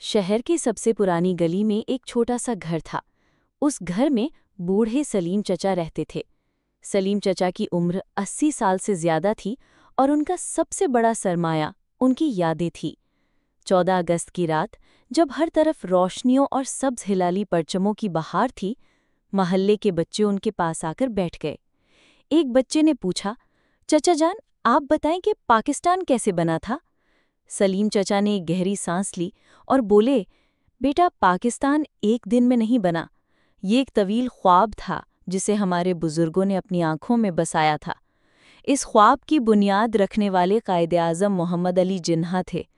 शहर की सबसे पुरानी गली में एक छोटा सा घर था। उस घर में बूढ़े सलीम चचा रहते थे। सलीम चचा की उम्र 80 साल से ज्यादा थी और उनका सबसे बड़ा सरमाया उनकी यादें थी। 14 अगस्त की रात, जब हर तरफ रोशनियों और सब्ज हिलाली परचमों की बहार थी, महल्ले के बच्चे उनके पास आकर बैठ गए। एक बच्चे ने पूछा, चचा जान, आप बताएं कि पाकिस्तान कैसे बना था? सलीम चचा ने एक गहरी सांस ली और बोले, बेटा, पाकिस्तान एक दिन में नहीं बना। ये एक तवील ख्वाब था जिसे हमारे बुजुर्गों ने अपनी आंखों में बसाया था। इस ख्वाब की बुनियाद रखने वाले कायदे-आज़म मोहम्मद अली जिन्ना थे।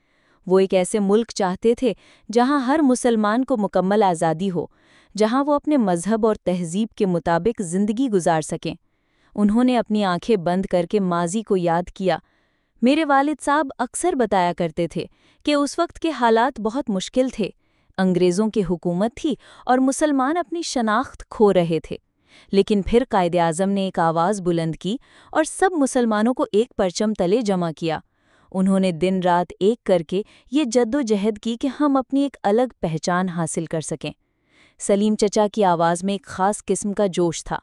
वो एक ऐसे मुल्क चाहते थे जहां हर मुसलमान को मुकम्मल आज़ादी हो, जहां वो अपने मजहब और तहजीब के मुताबिक ज़िंदगी गुजार सकें। उन्होंने अपनी आंखें बंद करके माजी को याद किया। मेरे वालिद साहब अक्सर बताया करते थे कि उस वक्त के हालात बहुत मुश्किल थे। अंग्रेज़ों की हुकूमत थी और मुसलमान अपनी शनाख्त खो रहे थे। लेकिन फिर कायदे-आज़म ने एक आवाज़ बुलंद की और सब मुसलमानों को एक परचम तले जमा किया। उन्होंने दिन रात एक करके ये जद्दोजहद की कि हम अपनी एक अलग पहचान हासिल कर सकें। सलीम चचा की आवाज़ में एक ख़ास किस्म का जोश था।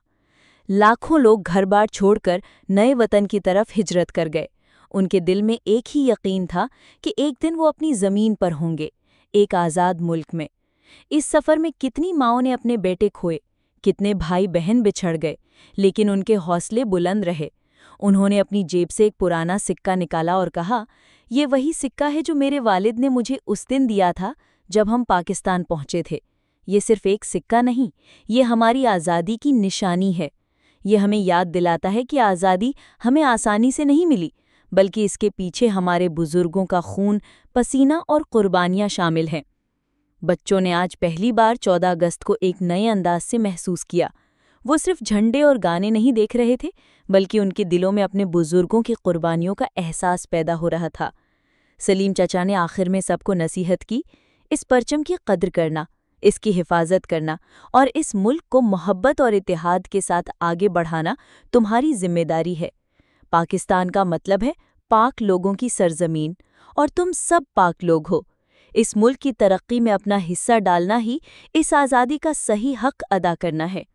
लाखों लोग घर बार छोड़कर नए वतन की तरफ हिजरत कर गए। उनके दिल में एक ही यकीन था कि एक दिन वो अपनी ज़मीन पर होंगे, एक आज़ाद मुल्क में। इस सफ़र में कितनी माँओं ने अपने बेटे खोए, कितने भाई बहन बिछड़ गए, लेकिन उनके हौसले बुलंद रहे। उन्होंने अपनी जेब से एक पुराना सिक्का निकाला और कहा, ये वही सिक्का है जो मेरे वालिद ने मुझे उस दिन दिया था जब हम पाकिस्तान पहुंचे थे। ये सिर्फ एक सिक्का नहीं, ये हमारी आज़ादी की निशानी है। ये हमें याद दिलाता है कि आज़ादी हमें आसानी से नहीं मिली, बल्कि इसके पीछे हमारे बुजुर्गों का खून, पसीना और कुर्बानियां शामिल हैं। बच्चों ने आज पहली बार 14 अगस्त को एक नए अंदाज से महसूस किया। वो सिर्फ झंडे और गाने नहीं देख रहे थे, बल्कि उनके दिलों में अपने बुजुर्गों की कुर्बानियों का एहसास पैदा हो रहा था। सलीम चचा ने आखिर में सबको नसीहत की, इस परचम की कद्र करना, इसकी हिफाजत करना और इस मुल्क को मोहब्बत और इत्तेहाद के साथ आगे बढ़ाना तुम्हारी जिम्मेदारी है। पाकिस्तान का मतलब है पाक लोगों की सरजमीन, और तुम सब पाक लोग हो। इस मुल्क की तरक्की में अपना हिस्सा डालना ही इस आज़ादी का सही हक अदा करना है।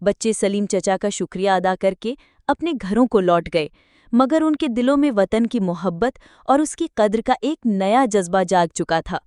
बच्चे सलीम चचा का शुक्रिया अदा करके अपने घरों को लौट गए, मगर उनके दिलों में वतन की मोहब्बत और उसकी कद्र का एक नया जज्बा जाग चुका था।